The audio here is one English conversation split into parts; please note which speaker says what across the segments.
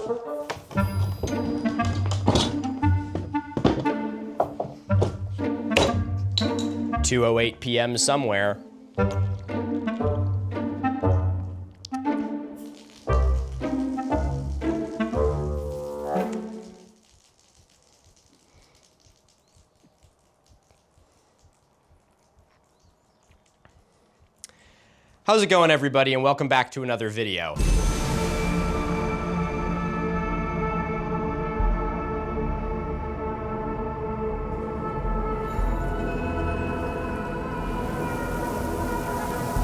Speaker 1: (2:08 p.m. somewhere). How's it going, everybody, and welcome back to another video.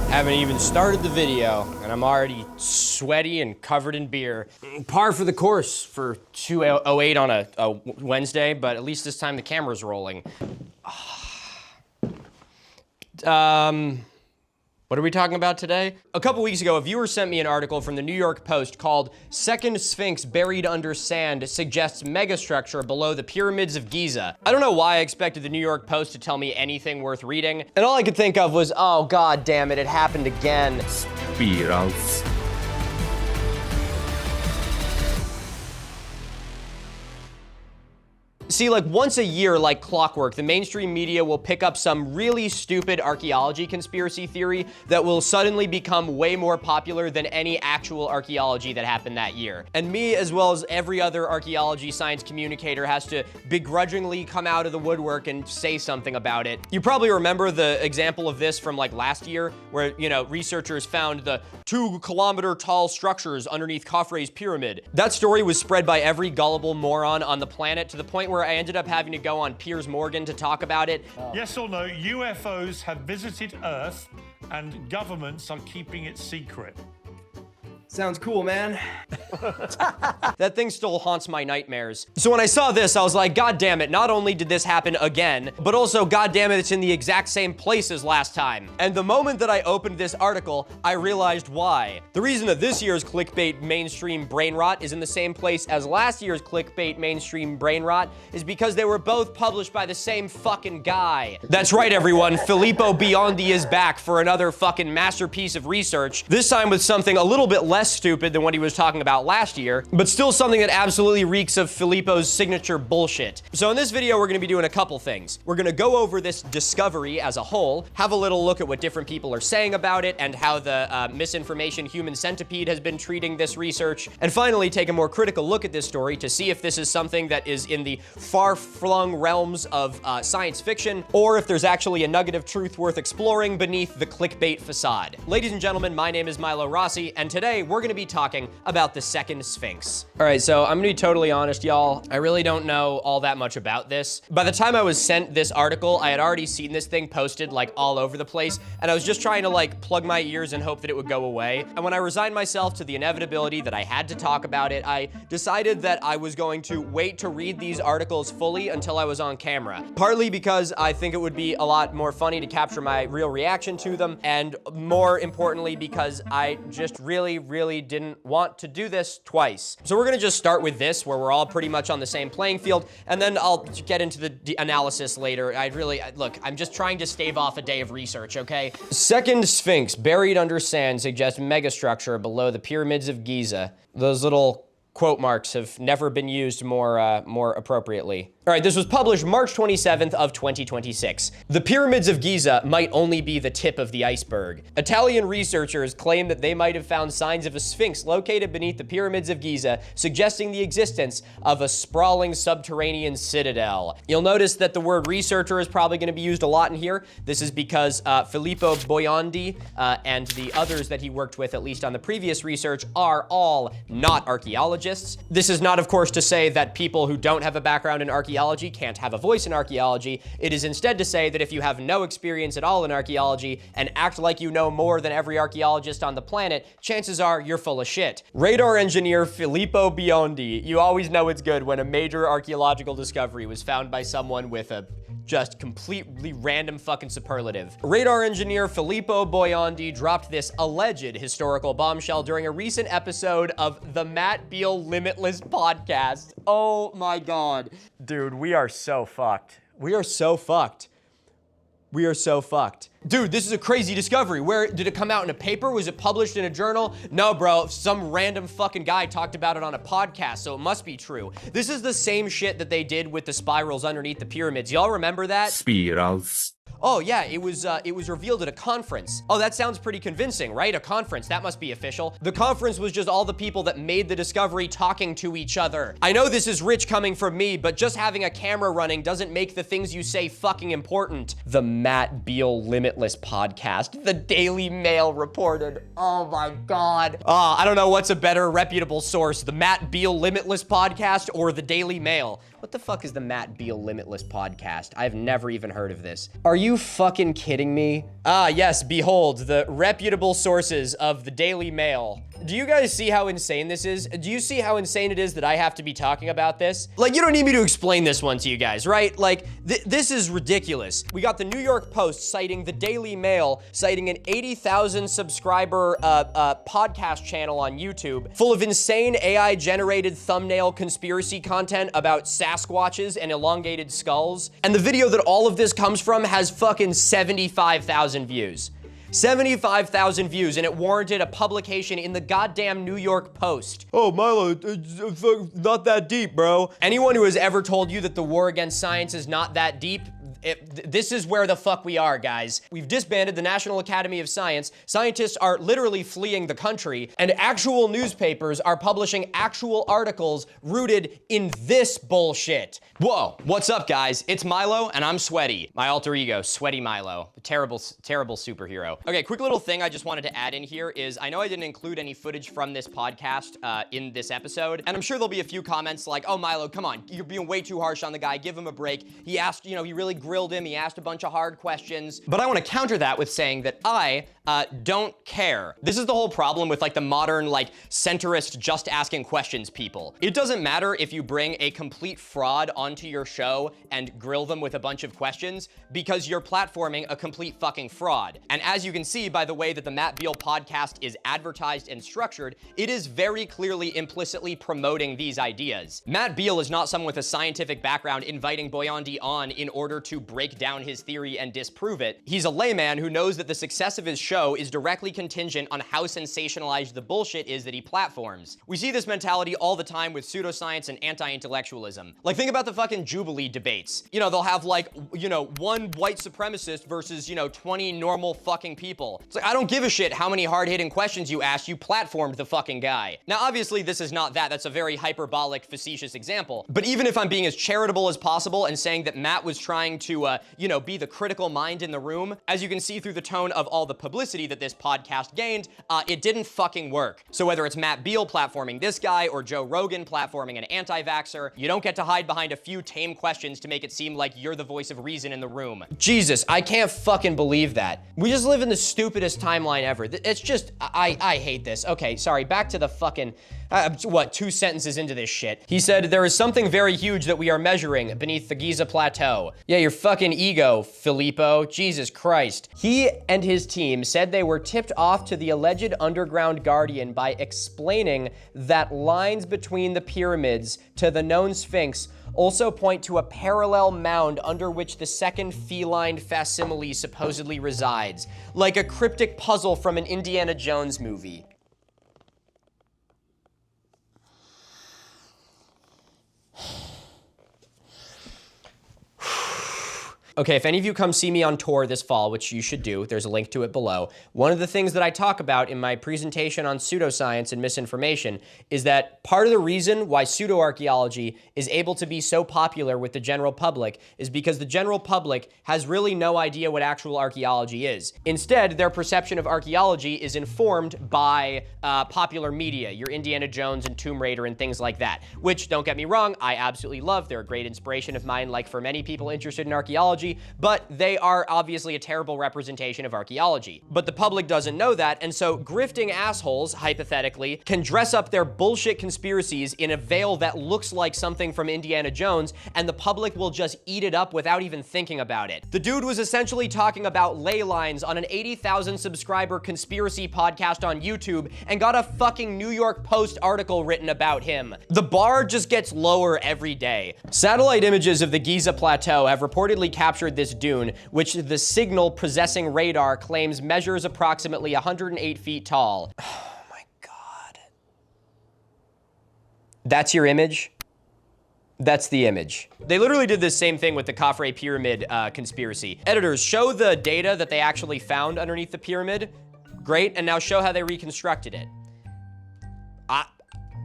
Speaker 1: Haven't even started the video, and I'm already sweaty and covered in beer. Par for the course for 2:08 on a Wednesday, but at least this time the camera's rolling. What are we talking about today? A couple weeks ago, a viewer sent me an article from the New York Post called "Second Sphinx Buried Under Sand Suggests Megastructure Below the Pyramids of Giza." I don't know why I expected the New York Post to tell me anything worth reading, and all I could think of was, oh god damn it, it happened again.
Speaker 2: Spirals.
Speaker 1: See, like once a year, like clockwork, the mainstream media will pick up some really stupid archaeology conspiracy theory that will suddenly become way more popular than any actual archaeology that happened that year. And me, as well as every other archaeology science communicator, has to begrudgingly come out of the woodwork and say something about it. You probably remember the example of this from like last year, where, you know, researchers found the 2-kilometer tall structures underneath Khafre's pyramid. That story was spread by every gullible moron on the planet to the point where I ended up having to go on Piers Morgan to talk about it.
Speaker 3: Yes or no, UFOs have visited Earth and governments are keeping it secret.
Speaker 1: Sounds cool, man. That thing still haunts my nightmares. So when I saw this, I was like, god damn it, not only did this happen again, but also, god damn it, it's in the exact same place as last time. And the moment that I opened this article, I realized why. The reason that this year's clickbait mainstream brain rot is in the same place as last year's clickbait mainstream brain rot is because they were both published by the same fucking guy. That's right, everyone, Filippo Biondi is back for another fucking masterpiece of research, this time with something a little bit less stupid than what he was talking about last year, but still something that absolutely reeks of Filippo's signature bullshit. So in this video, we're gonna be doing a couple things. We're gonna go over this discovery as a whole, have a little look at what different people are saying about it, and how the misinformation human centipede has been treating this research, and finally take a more critical look at this story to see if this is something that is in the far-flung realms of science fiction, or if there's actually a nugget of truth worth exploring beneath the clickbait facade. Ladies and gentlemen, my name is Milo Rossi, and today we're gonna be talking about the Second Sphinx. All right, so I'm gonna be totally honest, y'all. I really don't know all that much about this. By the time I was sent this article, I had already seen this thing posted like all over the place, and I was just trying to like plug my ears and hope that it would go away. And when I resigned myself to the inevitability that I had to talk about it, I decided that I was going to wait to read these articles fully until I was on camera. Partly because I think it would be a lot more funny to capture my real reaction to them, and more importantly because I just really didn't want to do this twice. So we're gonna just start with this, where we're all pretty much on the same playing field, and then I'll get into the analysis later. Look, I'm just trying to stave off a day of research, okay? Second Sphinx buried under sand suggests megastructure below the pyramids of Giza. Those little quote marks have never been used more appropriately. All right, this was published March 27th of 2026. The pyramids of Giza might only be the tip of the iceberg. Italian researchers claim that they might have found signs of a sphinx located beneath the pyramids of Giza, suggesting the existence of a sprawling subterranean citadel. You'll notice that the word researcher is probably gonna be used a lot in here. This is because Filippo Biondi and the others that he worked with, at least on the previous research, are all not archaeologists. This is not, of course, to say that people who don't have a background in archaeology can't have a voice in archaeology. It is instead to say that if you have no experience at all in archaeology and act like you know more than every archaeologist on the planet, chances are you're full of shit. Radar engineer Filippo Biondi. You always know it's good when a major archaeological discovery was found by someone with a just completely random fucking superlative. Radar engineer Filippo Biondi dropped this alleged historical bombshell during a recent episode of the Matt Beal Limitless podcast. Oh my God. Dude, we are so fucked. We are so fucked. We are so fucked. Dude, this is a crazy discovery. Where did it come out in a paper? Was it published in a journal? No, bro, some random fucking guy talked about it on a podcast, so it must be true. This is the same shit that they did with the spirals underneath the pyramids. Y'all remember that?
Speaker 2: Spirals.
Speaker 1: Oh yeah, it was revealed at a conference. Oh, that sounds pretty convincing, right? A conference, that must be official. The conference was just all the people that made the discovery talking to each other. I know this is rich coming from me, but just having a camera running doesn't make the things you say fucking important. The Matt Beal Limitless podcast, the Daily Mail reported. Oh my God. I don't know what's a better reputable source, the Matt Beal Limitless podcast or the Daily Mail. What the fuck is the Matt Beal Limitless podcast? I've never even heard of this. Are you fucking kidding me? Ah, yes, behold, the reputable sources of the Daily Mail. Do you guys see how insane this is? Do you see how insane it is that I have to be talking about this? Like, you don't need me to explain this one to you guys, right? Like, this is ridiculous. We got the New York Post citing the Daily Mail, citing an 80,000 subscriber podcast channel on YouTube full of insane AI-generated thumbnail conspiracy content about Sasquatches and elongated skulls. And the video that all of this comes from has fucking 75,000 views. 75,000 views, and it warranted a publication in the goddamn New York Post. Oh, Milo, not that deep, bro. Anyone who has ever told you that the war against science is not that deep, this is where the fuck we are, guys. We've disbanded the National Academy of Science. Scientists are literally fleeing the country, and actual newspapers are publishing actual articles rooted in this bullshit. Whoa, what's up, guys? It's Milo, and I'm Sweaty. My alter ego, Sweaty Milo. Terrible, terrible superhero. Okay, quick little thing I just wanted to add in here is I know I didn't include any footage from this podcast in this episode, and I'm sure there'll be a few comments like, oh, Milo, come on, you're being way too harsh on the guy. Give him a break. He asked, he really grilled him. He asked a bunch of hard questions. But I want to counter that with saying that I don't care. This is the whole problem with like the modern like centrist just asking questions people. It doesn't matter if you bring a complete fraud onto your show and grill them with a bunch of questions because you're platforming a complete fucking fraud. And as you can see by the way that the Matt Beal podcast is advertised and structured, it is very clearly implicitly promoting these ideas. Matt Beal is not someone with a scientific background inviting Boyandi on in order to break down his theory and disprove it. He's a layman who knows that the success of his show is directly contingent on how sensationalized the bullshit is that he platforms. We see this mentality all the time with pseudoscience and anti-intellectualism. Like, think about the fucking Jubilee debates. They'll have like, one white supremacist versus, 20 normal fucking people. It's like, I don't give a shit how many hard-hitting questions you asked, you platformed the fucking guy. Now, obviously, this is not that. That's a very hyperbolic, facetious example. But even if I'm being as charitable as possible and saying that Matt was trying to, be the critical mind in the room, as you can see through the tone of all the publicity that this podcast gained, it didn't fucking work. So whether it's Matt Beal platforming this guy or Joe Rogan platforming an anti-vaxxer, you don't get to hide behind a few tame questions to make it seem like you're the voice of reason in the room. Jesus, I can't fucking believe that. We just live in the stupidest timeline ever. It's just, I hate this. Okay, sorry, back to the fucking, 2 sentences into this shit. He said, there is something very huge that we are measuring beneath the Giza Plateau. Yeah, your fucking ego, Filippo. Jesus Christ. He and his team said they were tipped off to the alleged underground guardian by explaining that lines between the pyramids to the known Sphinx also point to a parallel mound under which the second feline facsimile supposedly resides, like a cryptic puzzle from an Indiana Jones movie. Okay, if any of you come see me on tour this fall, which you should do, there's a link to it below, one of the things that I talk about in my presentation on pseudoscience and misinformation is that part of the reason why pseudoarchaeology is able to be so popular with the general public is because the general public has really no idea what actual archaeology is. Instead, their perception of archaeology is informed by popular media, your Indiana Jones and Tomb Raider and things like that, which, don't get me wrong, I absolutely love. They're a great inspiration of mine, like for many people interested in archaeology, but they are obviously a terrible representation of archaeology. But the public doesn't know that, and so grifting assholes, hypothetically, can dress up their bullshit conspiracies in a veil that looks like something from Indiana Jones, and the public will just eat it up without even thinking about it. The dude was essentially talking about ley lines on an 80,000 subscriber conspiracy podcast on YouTube and got a fucking New York Post article written about him. The bar just gets lower every day. Satellite images of the Giza Plateau have reportedly captured captured this dune, which the signal possessing radar claims measures approximately 108 feet tall. Oh my God. That's your image? That's the image. They literally did this same thing with the Khafre pyramid conspiracy. Editors, show the data that they actually found underneath the pyramid. Great, and now show how they reconstructed it.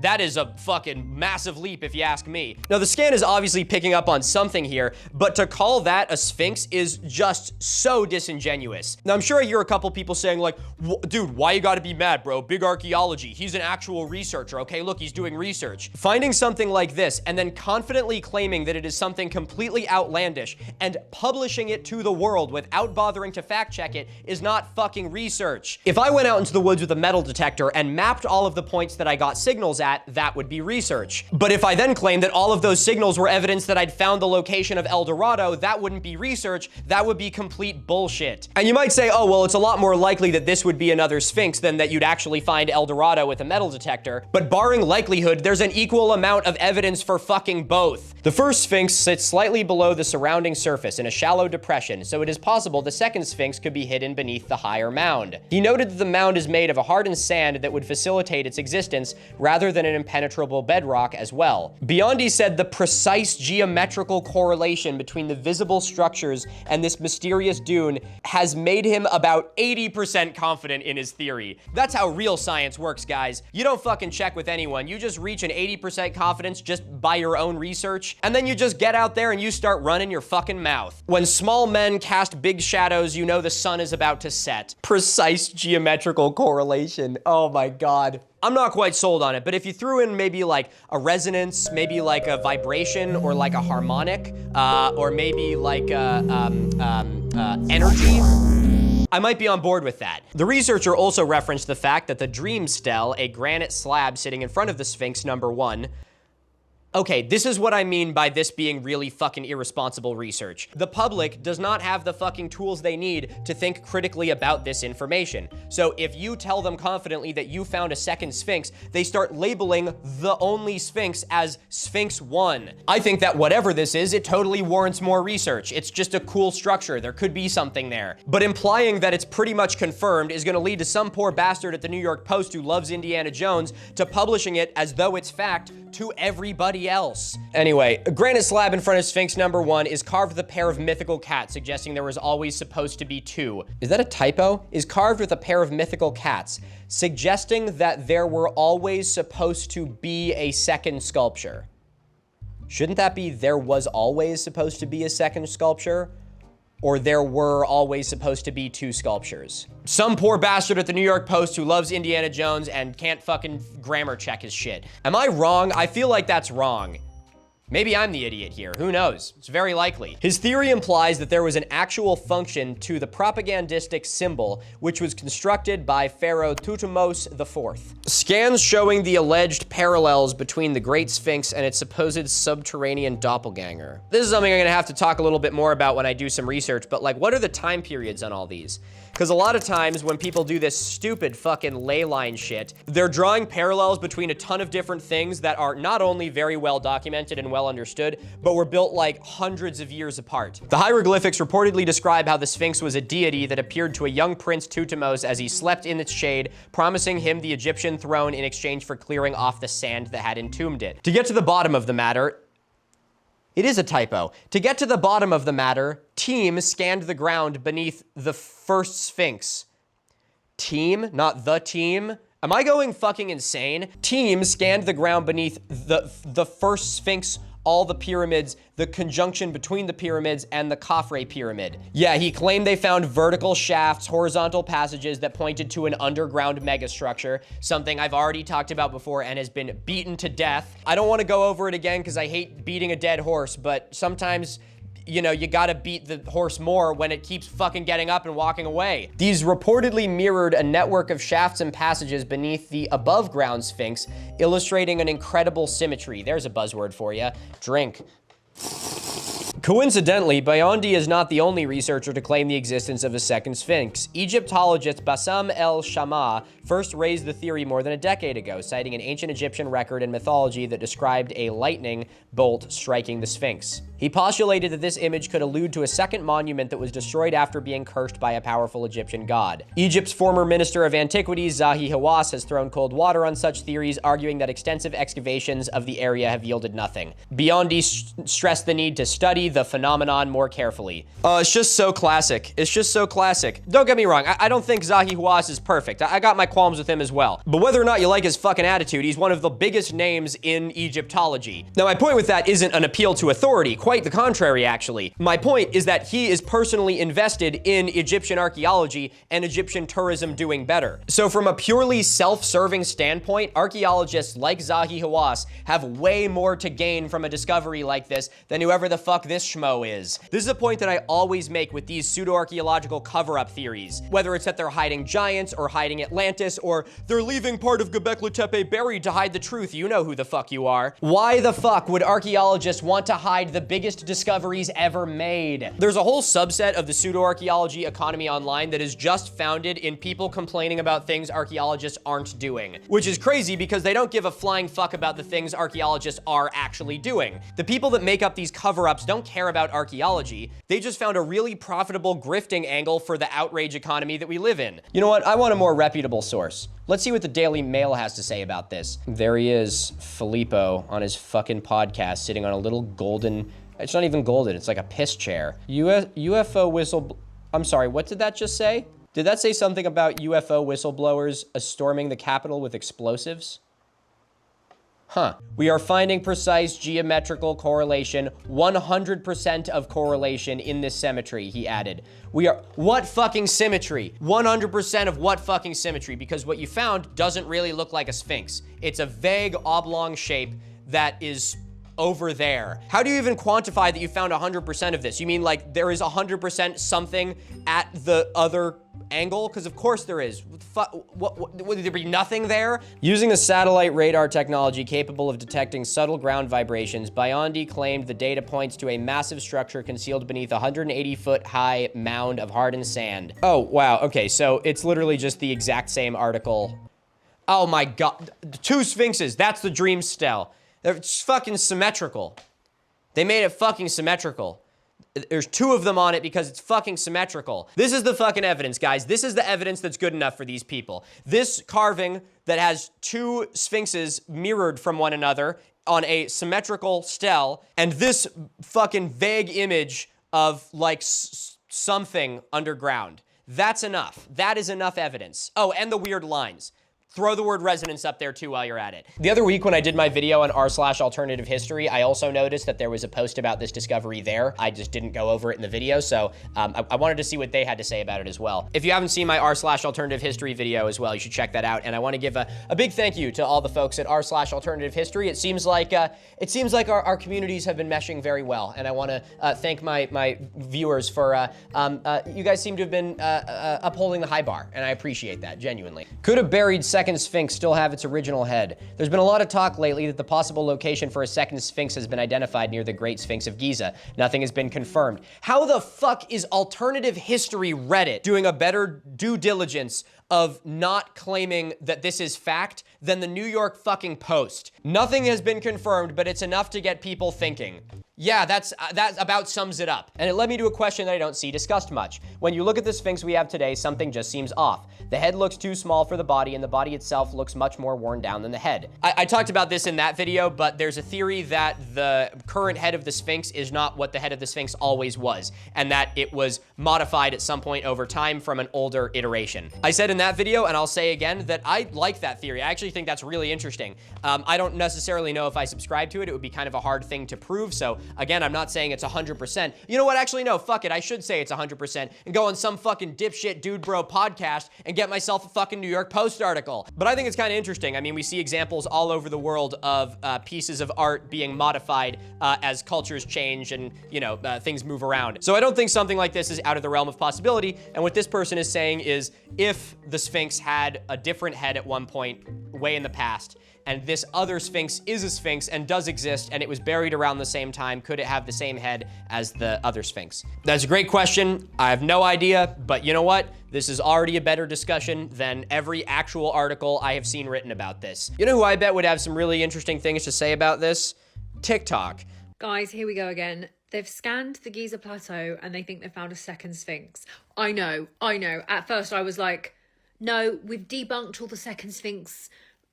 Speaker 1: That is a fucking massive leap if you ask me. Now the scan is obviously picking up on something here, but to call that a sphinx is just so disingenuous. Now I'm sure I hear a couple people saying like, dude, why you gotta be mad, bro? Big archaeology, he's an actual researcher, okay? Look, he's doing research. Finding something like this and then confidently claiming that it is something completely outlandish and publishing it to the world without bothering to fact check it is not fucking research. If I went out into the woods with a metal detector and mapped all of the points that I got signals at, that would be research. But if I then claimed that all of those signals were evidence that I'd found the location of El Dorado, that wouldn't be research, that would be complete bullshit. And you might say, oh, well, it's a lot more likely that this would be another sphinx than that you'd actually find El Dorado with a metal detector. But barring likelihood, there's an equal amount of evidence for fucking both. The first sphinx sits slightly below the surrounding surface in a shallow depression, so it is possible the second sphinx could be hidden beneath the higher mound. He noted that the mound is made of a hardened sand that would facilitate its existence rather than an impenetrable bedrock as well. Biondi said the precise geometrical correlation between the visible structures and this mysterious dune has made him about 80% confident in his theory. That's how real science works, guys. You don't fucking check with anyone. You just reach an 80% confidence just by your own research, and then you just get out there and you start running your fucking mouth. When small men cast big shadows, you know the sun is about to set. Precise geometrical correlation. Oh my God. I'm not quite sold on it, but if you threw in maybe like a resonance, maybe like a vibration or like a harmonic, or maybe like energy, I might be on board with that. The researcher also referenced the fact that the Dream Stele, a granite slab sitting in front of the Sphinx number 1, okay, this is what I mean by this being really fucking irresponsible research. The public does not have the fucking tools they need to think critically about this information. So if you tell them confidently that you found a second Sphinx, they start labeling the only Sphinx as Sphinx 1. I think that whatever this is, it totally warrants more research. It's just a cool structure. There could be something there. But implying that it's pretty much confirmed is gonna lead to some poor bastard at the New York Post who loves Indiana Jones to publishing it as though it's fact to everybody else. Anyway, a granite slab in front of Sphinx number 1 is carved with a pair of mythical cats, suggesting there was always supposed to be 2. Is that a typo? Is carved with a pair of mythical cats, suggesting that there were always supposed to be a second sculpture. Shouldn't that be there was always supposed to be a second sculpture? Or there were always supposed to be 2 sculptures? Some poor bastard at the New York Post who loves Indiana Jones and can't fucking grammar check his shit. Am I wrong? I feel like that's wrong. Maybe I'm the idiot here, who knows? It's very likely. His theory implies that there was an actual function to the propagandistic symbol, which was constructed by Pharaoh Thutmose IV. Scans showing the alleged parallels between the Great Sphinx and its supposed subterranean doppelganger. This is something I'm gonna have to talk a little bit more about when I do some research, but like, what are the time periods on all these? Because a lot of times when people do this stupid fucking ley line shit, they're drawing parallels between a ton of different things that are not only very well documented and well understood, but were built like hundreds of years apart. The hieroglyphics reportedly describe how the Sphinx was a deity that appeared to a young Prince Thutmose as he slept in its shade, promising him the Egyptian throne in exchange for clearing off the sand that had entombed it. To get to the bottom of the matter, it is a typo. To get to the bottom of the matter, Team scanned the ground beneath the first Sphinx. Team, not the team? Am I going fucking insane? Team scanned the ground beneath the first Sphinx, all the pyramids, the conjunction between the pyramids, and the Khafre pyramid. Yeah, he claimed they found vertical shafts, horizontal passages that pointed to an underground megastructure, something I've already talked about before and has been beaten to death. I don't want to go over it again because I hate beating a dead horse, but sometimes, you know, you gotta beat the horse more when it keeps fucking getting up and walking away. These reportedly mirrored a network of shafts and passages beneath the above ground Sphinx, illustrating an incredible symmetry. There's a buzzword for you. Drink. Coincidentally, Biondi is not the only researcher to claim the existence of a second Sphinx. Egyptologist Bassam el-Shamma first raised the theory more than a decade ago, citing an ancient Egyptian record and mythology that described a lightning bolt striking the Sphinx. He postulated that this image could allude to a second monument that was destroyed after being cursed by a powerful Egyptian god. Egypt's former Minister of Antiquities, Zahi Hawass, has thrown cold water on such theories, arguing that extensive excavations of the area have yielded nothing. Biondi stressed the need to study the phenomenon more carefully. It's just so classic. It's just so classic. Don't get me wrong, I don't think Zahi Hawass is perfect. I got my qualms with him as well. But whether or not you like his fucking attitude, he's one of the biggest names in Egyptology. Now, my point with that isn't an appeal to authority, quite the contrary, actually. My point is that he is personally invested in Egyptian archaeology and Egyptian tourism doing better. So from a purely self-serving standpoint, archaeologists like Zahi Hawass have way more to gain from a discovery like this than whoever the fuck this schmo is. This is a point that I always make with these pseudo-archaeological cover-up theories. Whether it's that they're hiding giants or hiding Atlantis or they're leaving part of Göbekli Tepe buried to hide the truth, you know who the fuck you are. Why the fuck would archaeologists want to hide the biggest discoveries ever made? There's a whole subset of the pseudo-archaeology economy online that is just founded in people complaining about things archaeologists aren't doing, which is crazy because they don't give a flying fuck about the things archaeologists are actually doing. The people that make up these cover-ups don't care about archaeology. They just found a really profitable grifting angle for the outrage economy that we live in. You know what? I want a more reputable source. Let's see what the Daily Mail has to say about this. There he is, Filippo, on his fucking podcast, sitting on a little golden, it's not even golden, it's like a piss chair. UFO whistle, I'm sorry, what did that just say? Did that say something about UFO whistleblowers storming the Capitol with explosives? Huh. We are finding precise geometrical correlation, 100% of correlation in this symmetry, he added. What fucking symmetry? 100% of what fucking symmetry? Because what you found doesn't really look like a sphinx. It's a vague oblong shape that is over there. How do you even quantify that you found 100% of this? You mean like there is 100% something at the other angle? Because of course there is. Would there be nothing there? Using a satellite radar technology capable of detecting subtle ground vibrations, Biondi claimed the data points to a massive structure concealed beneath a 180-foot high mound of hardened sand. Oh, wow. Okay, so it's literally just the exact same article. Oh my God. 2 sphinxes. That's the dream stele. It's fucking symmetrical. They made it fucking symmetrical. There's 2 of them on it because it's fucking symmetrical. This is the fucking evidence, guys. This is the evidence that's good enough for these people. This carving that has 2 sphinxes mirrored from one another on a symmetrical stele, and this fucking vague image of like something underground. That's enough. That is enough evidence. Oh, and the weird lines. Throw the word resonance up there too while you're at it. The other week when I did my video on r/alternative history, I also noticed that there was a post about this discovery there. I just didn't go over it in the video, so I wanted to see what they had to say about it as well. If you haven't seen my r/alternative history video as well, you should check that out. And I want to give a big thank you to all the folks at r/alternative history. It seems like our communities have been meshing very well, and I want to thank my viewers for you guys seem to have been upholding the high bar, and I appreciate that genuinely. Could have buried second sphinx still have its original head? There's been a lot of talk lately that the possible location for a second sphinx has been identified near the Great Sphinx of Giza. Nothing has been confirmed. How the fuck is alternative history Reddit doing a better due diligence of not claiming that this is fact than the New York fucking Post? Nothing has been confirmed, but it's enough to get people thinking. Yeah, that about sums it up. And it led me to a question that I don't see discussed much. When you look at the Sphinx we have today, something just seems off. The head looks too small for the body, and the body itself looks much more worn down than the head. I talked about this in that video, but there's a theory that the current head of the Sphinx is not what the head of the Sphinx always was, and that it was modified at some point over time from an older iteration. I said in that video, and I'll say again, that I like that theory. I actually think that's really interesting. I don't necessarily know if I subscribe to it. It would be kind of a hard thing to prove, so again, I'm not saying it's 100%. You know what? Actually, no, fuck it. I should say it's 100% and go on some fucking dipshit dude bro podcast and get myself a fucking New York Post article. But I think it's kind of interesting. I mean, we see examples all over the world of pieces of art being modified as cultures change and, you know, things move around. So I don't think something like this is out of the realm of possibility. And what this person is saying is if the Sphinx had a different head at one point way in the past, and this other Sphinx is a Sphinx and does exist, and it was buried around the same time, could it have the same head as the other Sphinx? That's a great question. I have no idea, but you know what? This is already a better discussion than every actual article I have seen written about this. You know who I bet would have some really interesting things to say about this? TikTok.
Speaker 2: Guys, here we go again. They've scanned the Giza Plateau and they think they found a second Sphinx. I know. At first I was like, no, we've debunked all the second Sphinx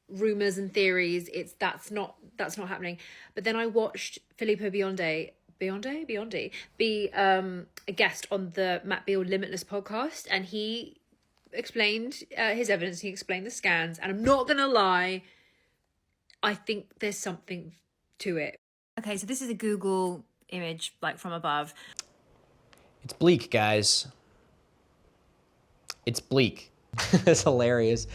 Speaker 2: rumors and theories. That's not happening. But then I watched Filippo Biondi be a guest on the Matt Beal Limitless podcast, and he explained his evidence. He explained the scans, and I'm not gonna lie, I think there's something to it.
Speaker 4: Okay, so this is a Google image, like from above.
Speaker 1: It's bleak, guys. It's bleak. It's hilarious.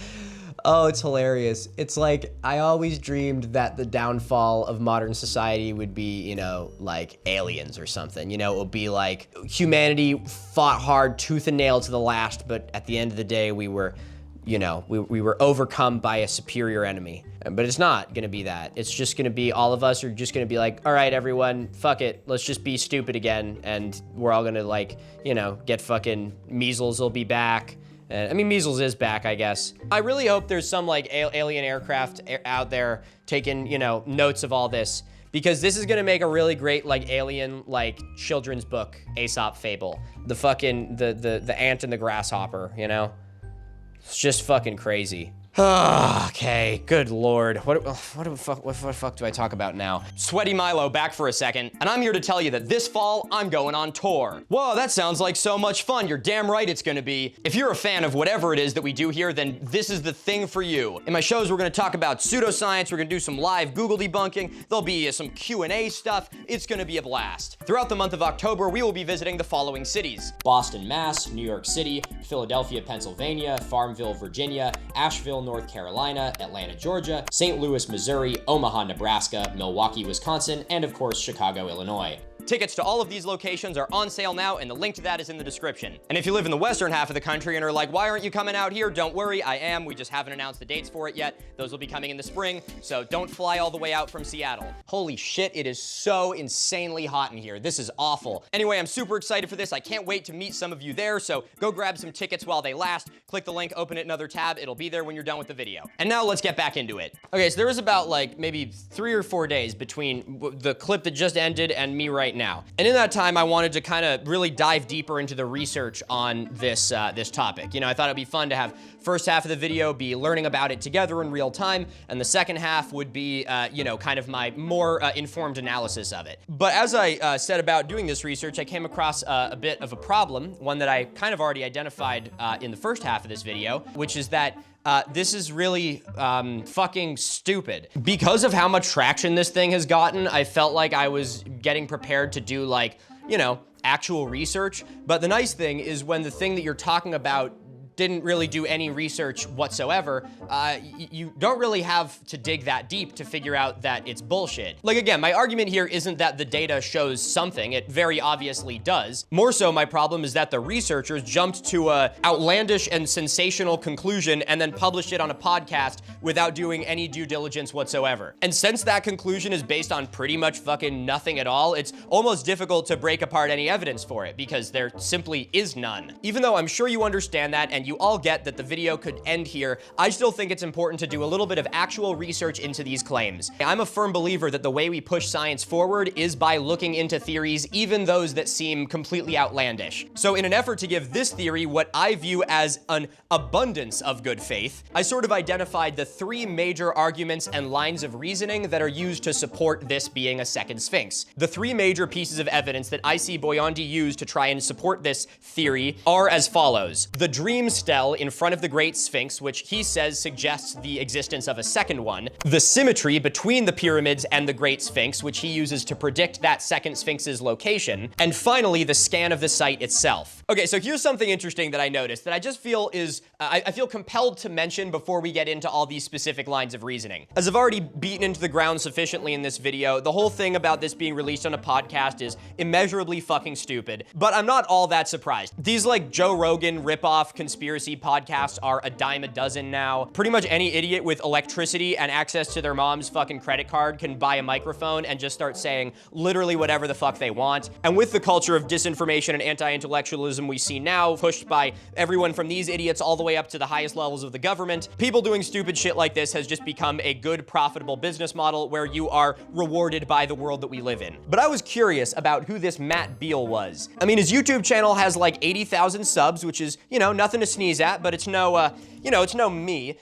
Speaker 1: Oh, it's hilarious. It's like, I always dreamed that the downfall of modern society would be, you know, like aliens or something. You know, it would be like humanity fought hard tooth and nail to the last, but at the end of the day, we were, you know, we were overcome by a superior enemy. But it's not gonna be that. It's just gonna be, all of us are just gonna be like, all right, everyone, fuck it. Let's just be stupid again. And we're all gonna, like, you know, get fucking, measles will be back. I mean, measles is back, I guess. I really hope there's some like alien aircraft out there taking, you know, notes of all this, because this is gonna make a really great like alien like children's book, Aesop fable. The fucking, the ant and the grasshopper, you know? It's just fucking crazy. Okay, good lord. What the fuck do I talk about now? Sweaty Milo back for a second, and I'm here to tell you that this fall, I'm going on tour. Whoa, that sounds like so much fun. You're damn right it's gonna be. If you're a fan of whatever it is that we do here, then this is the thing for you. In my shows, we're gonna talk about pseudoscience, we're gonna do some live Google debunking, there'll be some Q&A stuff. It's gonna be a blast. Throughout the month of October, we will be visiting the following cities: Boston, Mass, New York City, Philadelphia, Pennsylvania, Farmville, Virginia, Asheville, North Carolina, Atlanta, Georgia, St. Louis, Missouri, Omaha, Nebraska, Milwaukee, Wisconsin, and of course, Chicago, Illinois. Tickets to all of these locations are on sale now, and the link to that is in the description. And if you live in the western half of the country and are like, why aren't you coming out here? Don't worry, I am. We just haven't announced the dates for it yet. Those will be coming in the spring, so don't fly all the way out from Seattle. Holy shit, it is so insanely hot in here. This is awful. Anyway, I'm super excited for this. I can't wait to meet some of you there, so go grab some tickets while they last. Click the link, open it in another tab. It'll be there when you're done with the video. And now let's get back into it. Okay, so there was about like maybe 3 or 4 days between the clip that just ended and me right now. And in that time, I wanted to kind of really dive deeper into the research on this this topic. You know, I thought it'd be fun to have first half of the video be learning about it together in real time, and the second half would be, you know, kind of my more informed analysis of it. But as I said about doing this research, I came across a bit of a problem, one that I kind of already identified in the first half of this video, which is that this is really fucking stupid. Because of how much traction this thing has gotten, I felt like I was getting prepared to do like, you know, actual research. But the nice thing is when the thing that you're talking about didn't really do any research whatsoever, you don't really have to dig that deep to figure out that it's bullshit. Like again, my argument here isn't that the data shows something, it very obviously does. More so, my problem is that the researchers jumped to a outlandish and sensational conclusion and then published it on a podcast without doing any due diligence whatsoever. And since that conclusion is based on pretty much fucking nothing at all, it's almost difficult to break apart any evidence for it because there simply is none. Even though I'm sure you understand that and you all get that the video could end here, I still think it's important to do a little bit of actual research into these claims. I'm a firm believer that the way we push science forward is by looking into theories, even those that seem completely outlandish. So in an effort to give this theory what I view as an abundance of good faith, I sort of identified the 3 major arguments and lines of reasoning that are used to support this being a second Sphinx. The 3 major pieces of evidence that I see Biondi used to try and support this theory are as follows: the dream stele in front of the Great Sphinx, which he says suggests the existence of a second one, the symmetry between the pyramids and the Great Sphinx, which he uses to predict that second Sphinx's location, and finally, the scan of the site itself. Okay, so here's something interesting that I noticed that I just feel is, I feel compelled to mention before we get into all these specific lines of reasoning. As I've already beaten into the ground sufficiently in this video, the whole thing about this being released on a podcast is immeasurably fucking stupid, but I'm not all that surprised. These like Joe Rogan ripoff conspiracy conspiracy podcasts are a dime a dozen now. Pretty much any idiot with electricity and access to their mom's fucking credit card can buy a microphone and just start saying literally whatever the fuck they want. And with the culture of disinformation and anti-intellectualism we see now, pushed by everyone from these idiots all the way up to the highest levels of the government, people doing stupid shit like this has just become a good, profitable business model where you are rewarded by the world that we live in. But I was curious about who this Matt Beale was. I mean, his YouTube channel has like 80,000 subs, which is, you know, nothing to sneeze at, but it's no, it's no me.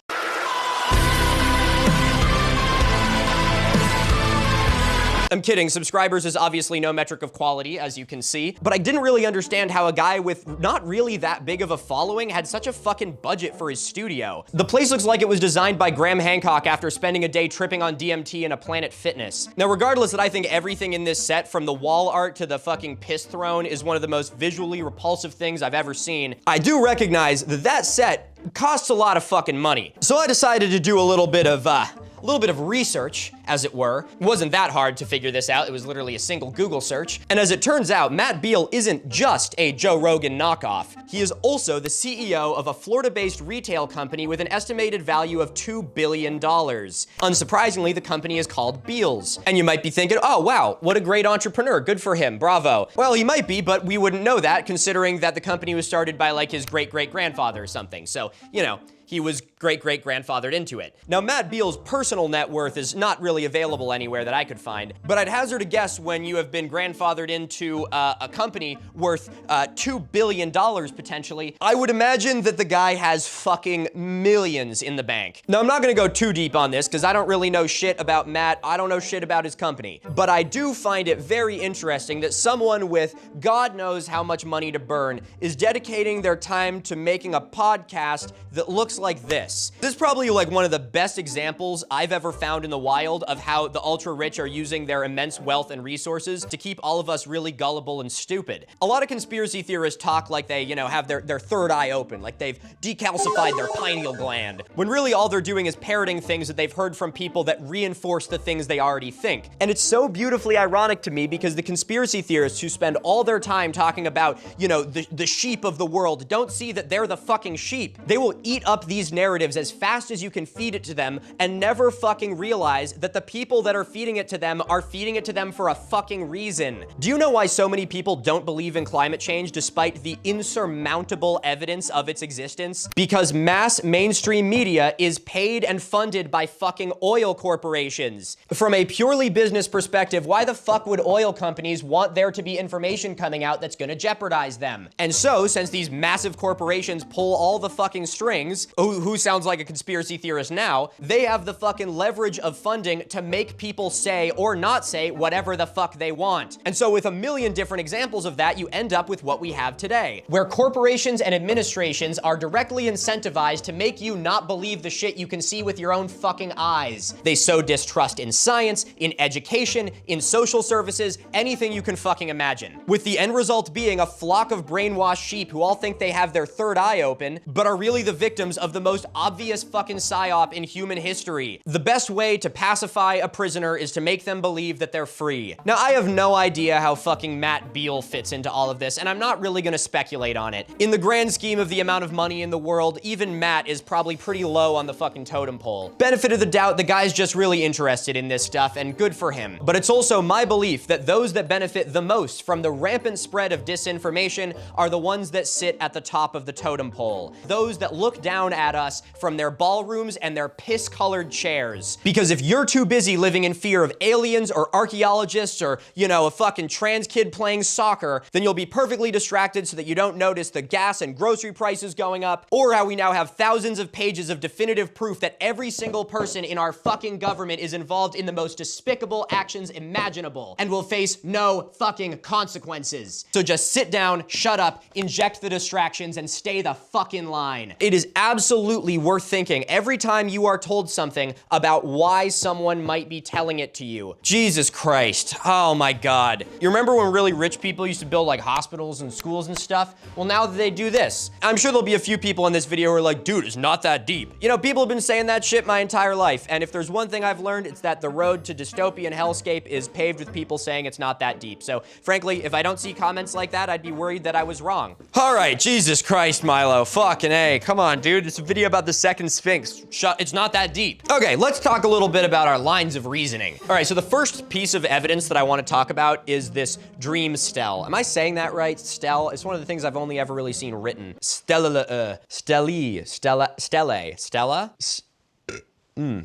Speaker 1: I'm kidding, subscribers is obviously no metric of quality, as you can see, but I didn't really understand how a guy with not really that big of a following had such a fucking budget for his studio. The place looks like it was designed by Graham Hancock after spending a day tripping on DMT in a Planet Fitness. Now, regardless that I think everything in this set, from the wall art to the fucking piss throne, is one of the most visually repulsive things I've ever seen, I do recognize that that set costs a lot of fucking money. So I decided to do a little bit of research, as it were. It wasn't that hard to figure this out. It was literally a single Google search. And as it turns out, Matt Beale isn't just a Joe Rogan knockoff. He is also the CEO of a Florida-based retail company with an estimated value of $2 billion. Unsurprisingly, the company is called Beals. And you might be thinking, oh wow, what a great entrepreneur, good for him, bravo. Well, he might be, but we wouldn't know that considering that the company was started by like his great-great-grandfather or something. So, you know, he was great-great-grandfathered into it. Now, Matt Beale's personal net worth is not really available anywhere that I could find, but I'd hazard a guess when you have been grandfathered into a company worth $2 billion potentially, I would imagine that the guy has fucking millions in the bank. Now, I'm not gonna go too deep on this because I don't really know shit about Matt. I don't know shit about his company, but I do find it very interesting that someone with God knows how much money to burn is dedicating their time to making a podcast that looks like this. This is probably like one of the best examples I've ever found in the wild of how the ultra rich are using their immense wealth and resources to keep all of us really gullible and stupid. A lot of conspiracy theorists talk like they, you know, have their third eye open, like they've decalcified their pineal gland, when really all they're doing is parroting things that they've heard from people that reinforce the things they already think. And it's so beautifully ironic to me because the conspiracy theorists who spend all their time talking about, you know, the sheep of the world don't see that they're the fucking sheep. They will eat up these narratives as fast as you can feed it to them and never fucking realize that the people that are feeding it to them are feeding it to them for a fucking reason. Do you know why so many people don't believe in climate change despite the insurmountable evidence of its existence? Because mass mainstream media is paid and funded by fucking oil corporations. From a purely business perspective, why the fuck would oil companies want there to be information coming out that's gonna jeopardize them? And so, since these massive corporations pull all the fucking strings, who sounds like a conspiracy theorist now, they have the fucking leverage of funding to make people say or not say whatever the fuck they want. And so with a million different examples of that, you end up with what we have today, where corporations and administrations are directly incentivized to make you not believe the shit you can see with your own fucking eyes. They sow distrust in science, in education, in social services, anything you can fucking imagine. With the end result being a flock of brainwashed sheep who all think they have their third eye open, but are really the victims of the most obvious fucking psyop in human history. The best way to pacify a prisoner is to make them believe that they're free. Now, I have no idea how fucking Matt Beale fits into all of this, and I'm not really gonna speculate on it. In the grand scheme of the amount of money in the world, even Matt is probably pretty low on the fucking totem pole. Benefit of the doubt, the guy's just really interested in this stuff, and good for him. But it's also my belief that those that benefit the most from the rampant spread of disinformation are the ones that sit at the top of the totem pole. Those that look down at us from their ballrooms and their piss-colored chairs. Because if you're too busy living in fear of aliens or archaeologists or, you know, a fucking trans kid playing soccer, then you'll be perfectly distracted so that you don't notice the gas and grocery prices going up, or how we now have thousands of pages of definitive proof that every single person in our fucking government is involved in the most despicable actions imaginable and will face no fucking consequences. So just sit down, shut up, inject the distractions, and stay the fuck in line. It is absolutely absolutely worth thinking every time you are told something about why someone might be telling it to you. Jesus Christ. Oh my God. You remember when really rich people used to build like hospitals and schools and stuff? Well, now they do this. I'm sure there'll be a few people in this video who are like, dude, it's not that deep. You know, people have been saying that shit my entire life. And if there's one thing I've learned, it's that the road to dystopian hellscape is paved with people saying it's not that deep. So frankly, if I don't see comments like that, I'd be worried that I was wrong. All right, Jesus Christ, Milo. Fucking A. Come on, dude. It's a video about the second Sphinx. It's not that deep. Okay, let's talk a little bit about our lines of reasoning. All right, so the first piece of evidence that I want to talk about is this dream stele. Am I saying that right? Stele? It's one of the things I've only ever really seen written. Stella?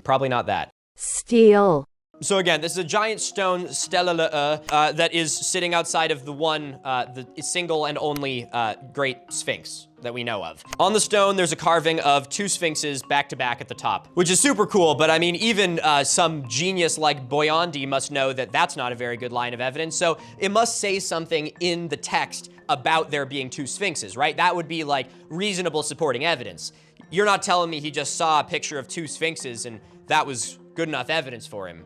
Speaker 1: Probably not that.
Speaker 5: Steel.
Speaker 1: So again, this is a giant stone stela that is sitting outside of the single and only great Sphinx that we know of. On the stone, there's a carving of two Sphinxes back to back at the top, which is super cool, but I mean, even some genius like Boyandi must know that that's not a very good line of evidence, so it must say something in the text about there being two Sphinxes, right? That would be like reasonable supporting evidence. You're not telling me he just saw a picture of two Sphinxes and that was good enough evidence for him.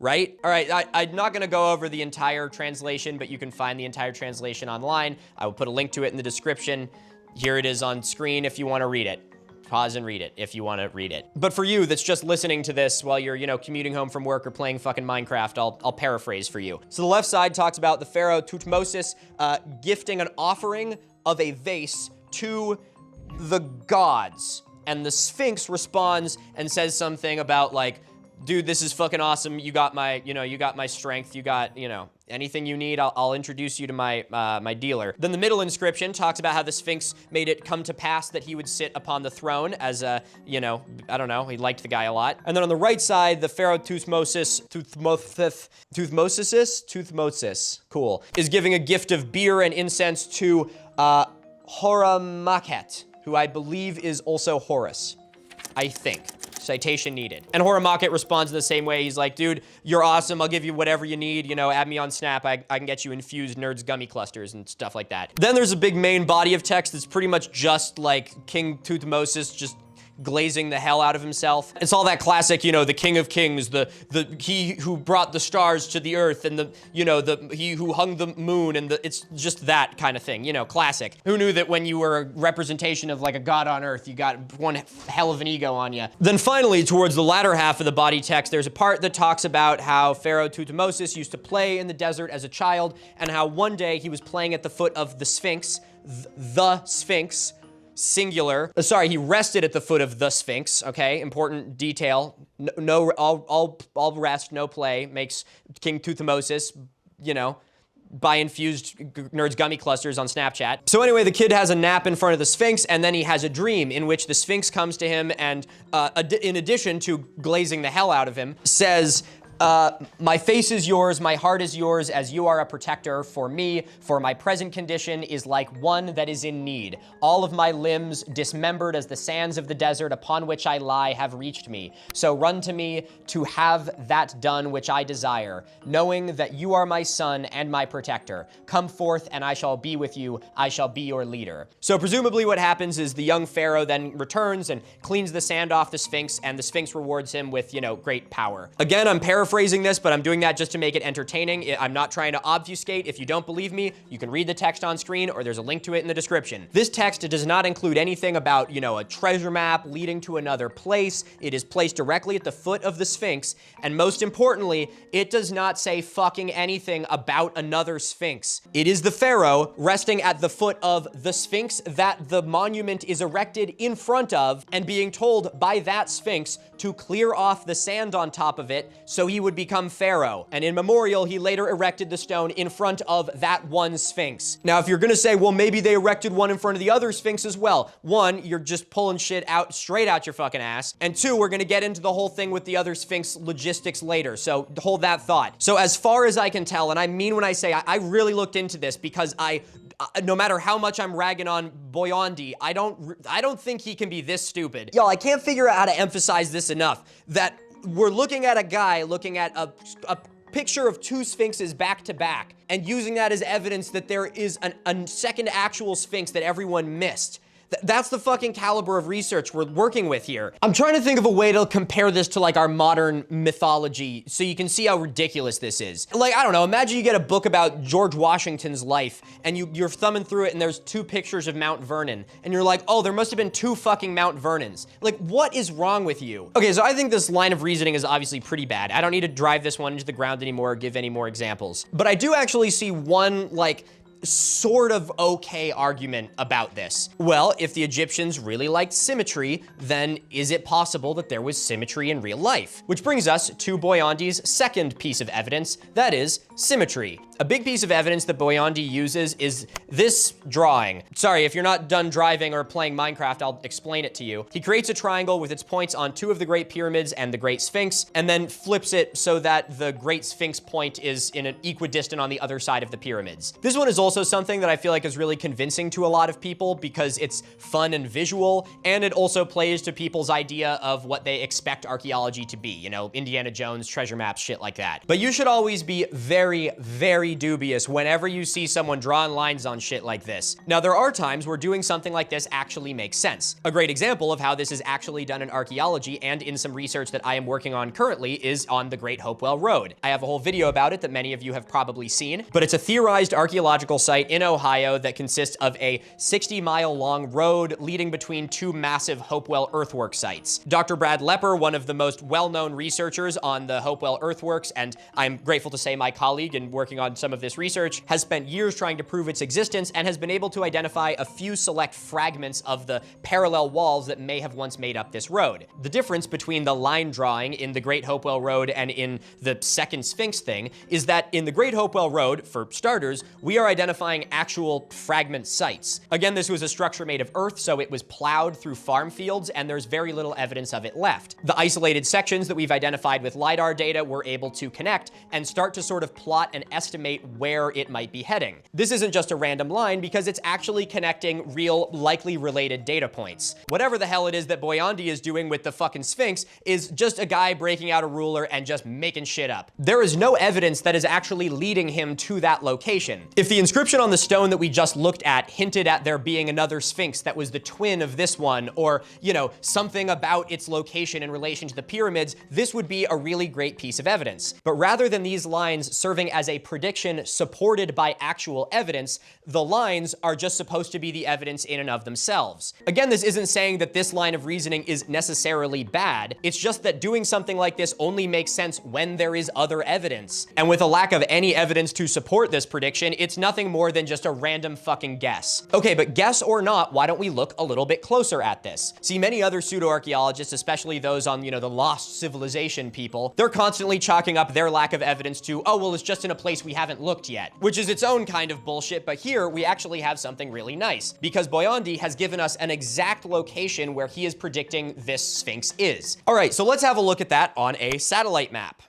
Speaker 1: Right? All right, I'm not gonna go over the entire translation, but you can find the entire translation online. I will put a link to it in the description. Here it is on screen if you wanna read it. Pause and read it if you wanna read it. But for you that's just listening to this while you're, you know, commuting home from work or playing fucking Minecraft, I'll paraphrase for you. So the left side talks about the pharaoh Thutmosis gifting an offering of a vase to the gods. And the Sphinx responds and says something about like, dude, this is fucking awesome. You got my, you got my strength. You got, anything you need, I'll introduce you to my my dealer. Then the middle inscription talks about how the Sphinx made it come to pass that he would sit upon the throne as a, I don't know, he liked the guy a lot. And then on the right side, the pharaoh Thutmosis, cool, is giving a gift of beer and incense to Horamakhet, who I believe is also Horus, I think. Citation needed. And Horamakhet responds in the same way. He's like, dude, you're awesome. I'll give you whatever you need. Add me on Snap. I can get you infused Nerds gummy clusters and stuff like that. Then there's a big main body of text that's pretty much just like King Thutmosis just glazing the hell out of himself. It's all that classic, the King of Kings, the he who brought the stars to the earth, and the he who hung the moon, and it's just that kind of thing, classic. Who knew that when you were a representation of like a god on earth, you got one hell of an ego on you. Then finally, towards the latter half of the body text, there's a part that talks about how Pharaoh Thutmosis used to play in the desert as a child, and how one day he was playing at the foot of the Sphinx, the Sphinx, singular. He rested at the foot of the Sphinx, okay? Important detail. No, all rest, no play makes King Thutmosis, buy infused Nerds gummy clusters on Snapchat. So anyway, the kid has a nap in front of the Sphinx, and then he has a dream in which the Sphinx comes to him and, in addition to glazing the hell out of him, says, my face is yours, my heart is yours, as you are a protector for me, for my present condition is like one that is in need. All of my limbs, dismembered as the sands of the desert upon which I lie, have reached me. So run to me to have that done which I desire, knowing that you are my son and my protector. Come forth and I shall be with you, I shall be your leader. So presumably what happens is the young pharaoh then returns and cleans the sand off the Sphinx, and the Sphinx rewards him with, great power. Again, I'm paraphrasing this, but I'm doing that just to make it entertaining. I'm not trying to obfuscate. If you don't believe me, you can read the text on screen, or there's a link to it in the description. This text does not include anything about, a treasure map leading to another place. It is placed directly at the foot of the Sphinx, and most importantly, it does not say fucking anything about another Sphinx. It is the pharaoh resting at the foot of the Sphinx that the monument is erected in front of, and being told by that Sphinx to clear off the sand on top of it so he would become pharaoh. And in memorial, he later erected the stone in front of that one Sphinx. Now, if you're gonna say, well, maybe they erected one in front of the other Sphinx as well. One, you're just pulling shit out straight out your fucking ass. And two, we're gonna get into the whole thing with the other Sphinx logistics later. So hold that thought. So as far as I can tell, and I mean when I say I really looked into this because no matter how much I'm ragging on Boyandi, I don't think he can be this stupid. Y'all, I can't figure out how to emphasize this enough, that we're looking at a guy looking at a picture of two Sphinxes back to back and using that as evidence that there is a second actual Sphinx that everyone missed. That's the fucking caliber of research we're working with here. I'm trying to think of a way to compare this to like our modern mythology so you can see how ridiculous this is. Like, I don't know, imagine you get a book about George Washington's life and you're thumbing through it and there's 2 pictures of Mount Vernon and you're like, oh, there must have been 2 fucking Mount Vernons. Like, what is wrong with you? Okay, so I think this line of reasoning is obviously pretty bad. I don't need to drive this one into the ground anymore or give any more examples. But I do actually see one, like, sort of okay argument about this. Well, if the Egyptians really liked symmetry, then is it possible that there was symmetry in real life? Which brings us to Boyandi's second piece of evidence, that is symmetry. A big piece of evidence that Boyandi uses is this drawing. Sorry, if you're not done driving or playing Minecraft, I'll explain it to you. He creates a triangle with its points on 2 of the Great Pyramids and the Great Sphinx, and then flips it so that the Great Sphinx point is in an equidistant on the other side of the pyramids. This one is also something that I feel like is really convincing to a lot of people because it's fun and visual, and it also plays to people's idea of what they expect archaeology to be, you know, Indiana Jones, treasure maps, shit like that. But you should always be very, very dubious whenever you see someone drawing lines on shit like this. Now, there are times where doing something like this actually makes sense. A great example of how this is actually done in archaeology and in some research that I am working on currently is on the Great Hopewell Road. I have a whole video about it that many of you have probably seen, but it's a theorized archaeological site in Ohio that consists of a 60-mile-long road leading between 2 massive Hopewell earthwork sites. Dr. Brad Lepper, one of the most well-known researchers on the Hopewell earthworks, and I'm grateful to say my colleague in working on some of this research, has spent years trying to prove its existence and has been able to identify a few select fragments of the parallel walls that may have once made up this road. The difference between the line drawing in the Great Hopewell Road and in the second Sphinx thing is that in the Great Hopewell Road, for starters, we are identifying actual fragment sites. Again, this was a structure made of earth, so it was plowed through farm fields, and there's very little evidence of it left. The isolated sections that we've identified with LiDAR data we're able to connect and start to sort of plot and estimate where it might be heading. This isn't just a random line because it's actually connecting real, likely related data points. Whatever the hell it is that Boyandi is doing with the fucking Sphinx is just a guy breaking out a ruler and just making shit up. There is no evidence that is actually leading him to that location. If the inscription on the stone that we just looked at hinted at there being another Sphinx that was the twin of this one, or, you know, something about its location in relation to the pyramids, this would be a really great piece of evidence. But rather than these lines serving as a prediction supported by actual evidence, the lines are just supposed to be the evidence in and of themselves. Again, this isn't saying that this line of reasoning is necessarily bad. It's just that doing something like this only makes sense when there is other evidence. And with a lack of any evidence to support this prediction, it's nothing more than just a random fucking guess. Okay, but guess or not, why don't we look a little bit closer at this? See, many other pseudo-archaeologists, especially those on, you know, the lost civilization people, they're constantly chalking up their lack of evidence to, oh, well, it's just in a place we haven't looked yet, which is its own kind of bullshit, but here we actually have something really nice, because Boyandi has given us an exact location where he is predicting this Sphinx is. All right, so let's have a look at that on a satellite map.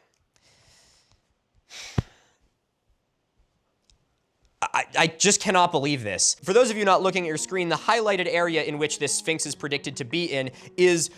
Speaker 1: I just cannot believe this. For those of you not looking at your screen, the highlighted area in which this Sphinx is predicted to be in is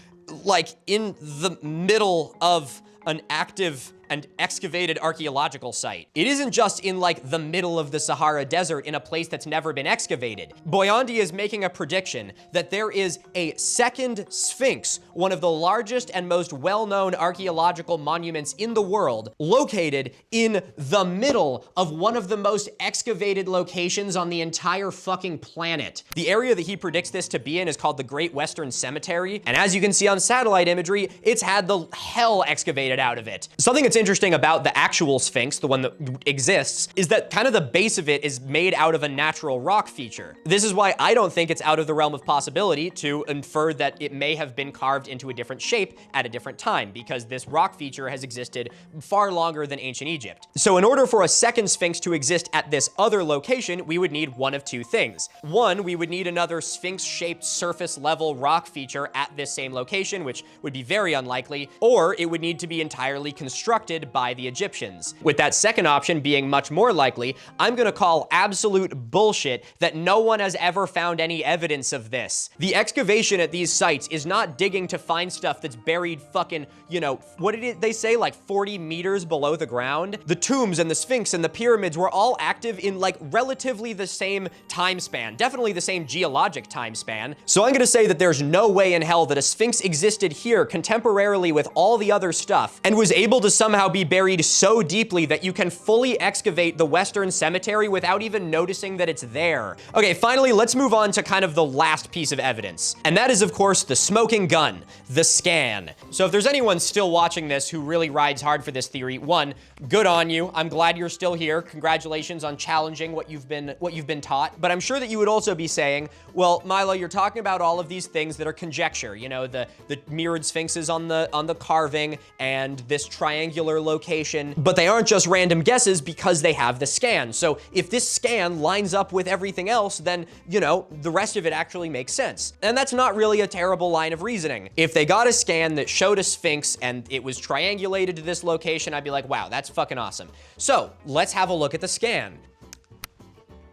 Speaker 1: like in the middle of an active and excavated archaeological site. It isn't just in like the middle of the Sahara Desert in a place that's never been excavated. Boyandi is making a prediction that there is a second Sphinx, one of the largest and most well-known archaeological monuments in the world, located in the middle of one of the most excavated locations on the entire fucking planet. The area that he predicts this to be in is called the Great Western Cemetery, and as you can see on satellite imagery, it's had the hell excavated out of it. Something that's interesting about the actual Sphinx, the one that exists, is that kind of the base of it is made out of a natural rock feature. This is why I don't think it's out of the realm of possibility to infer that it may have been carved into a different shape at a different time, because this rock feature has existed far longer than ancient Egypt. So in order for a second Sphinx to exist at this other location, we would need one of two things. One, we would need another Sphinx-shaped surface-level rock feature at this same location, which would be very unlikely, or it would need to be entirely constructed constructed by the Egyptians. With that second option being much more likely, I'm gonna call absolute bullshit that no one has ever found any evidence of this. The excavation at these sites is not digging to find stuff that's buried fucking, you know, what did they say, like 40 meters below the ground? The tombs and the Sphinx and the pyramids were all active in like relatively the same time span, definitely the same geologic time span. So I'm gonna say that there's no way in hell that a Sphinx existed here contemporarily with all the other stuff and was able to somehow be buried so deeply that you can fully excavate the Western Cemetery without even noticing that it's there. Okay, finally, let's move on to kind of the last piece of evidence. And that is, of course, the smoking gun, the scan. So if there's anyone still watching this who really rides hard for this theory, one, good on you. I'm glad you're still here. Congratulations on challenging what you've been taught. But I'm sure that you would also be saying, well, Milo, you're talking about all of these things that are conjecture, you know, the mirrored sphinxes on the carving and this triangular location, but they aren't just random guesses because they have the scan. So if this scan lines up with everything else, then, you know, the rest of it actually makes sense. And that's not really a terrible line of reasoning. If they got a scan that showed a sphinx and it was triangulated to this location, I'd be like, wow, that's fucking awesome. So let's have a look at the scan.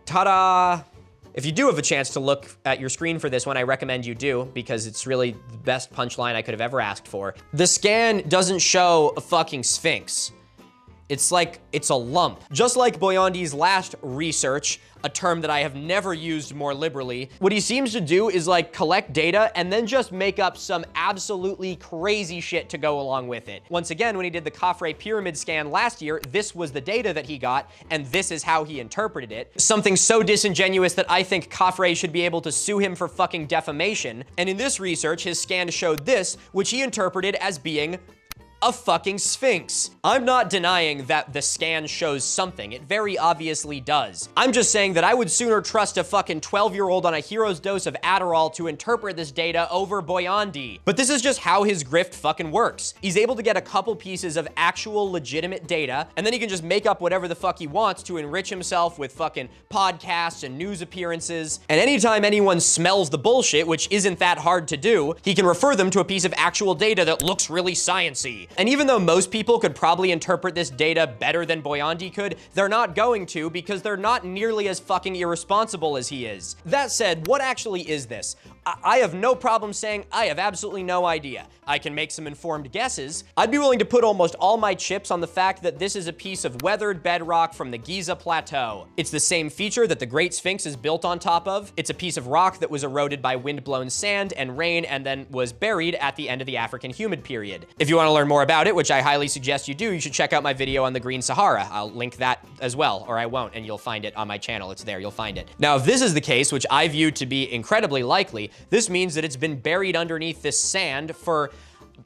Speaker 1: Ta-da! If you do have a chance to look at your screen for this one, I recommend you do, because it's really the best punchline I could have ever asked for. The scan doesn't show a fucking sphinx. It's like, it's a lump. Just like Boyandi's last research, a term that I have never used more liberally, what he seems to do is like collect data and then just make up some absolutely crazy shit to go along with it. Once again, when he did the Khafre pyramid scan last year, this was the data that he got, and this is how he interpreted it. Something so disingenuous that I think Khafre should be able to sue him for fucking defamation. And in this research, his scan showed this, which he interpreted as being a fucking sphinx. I'm not denying that the scan shows something. It very obviously does. I'm just saying that I would sooner trust a fucking 12-year-old on a hero's dose of Adderall to interpret this data over Boyandi. But this is just how his grift fucking works. He's able to get a couple pieces of actual legitimate data, and then he can just make up whatever the fuck he wants to enrich himself with fucking podcasts and news appearances. And anytime anyone smells the bullshit, which isn't that hard to do, he can refer them to a piece of actual data that looks really science-y. And even though most people could probably interpret this data better than Boyandi could, they're not going to, because they're not nearly as fucking irresponsible as he is. That said, what actually is this? I have no problem saying I have absolutely no idea. I can make some informed guesses. I'd be willing to put almost all my chips on the fact that this is a piece of weathered bedrock from the Giza Plateau. It's the same feature that the Great Sphinx is built on top of. It's a piece of rock that was eroded by wind-blown sand and rain and then was buried at the end of the African humid period. If you want to learn more about it, which I highly suggest you do, you should check out my video on the Green Sahara. I'll link that as well, or I won't, and you'll find it on my channel. It's there, you'll find it. Now, if this is the case, which I view to be incredibly likely, this means that it's been buried underneath this sand for,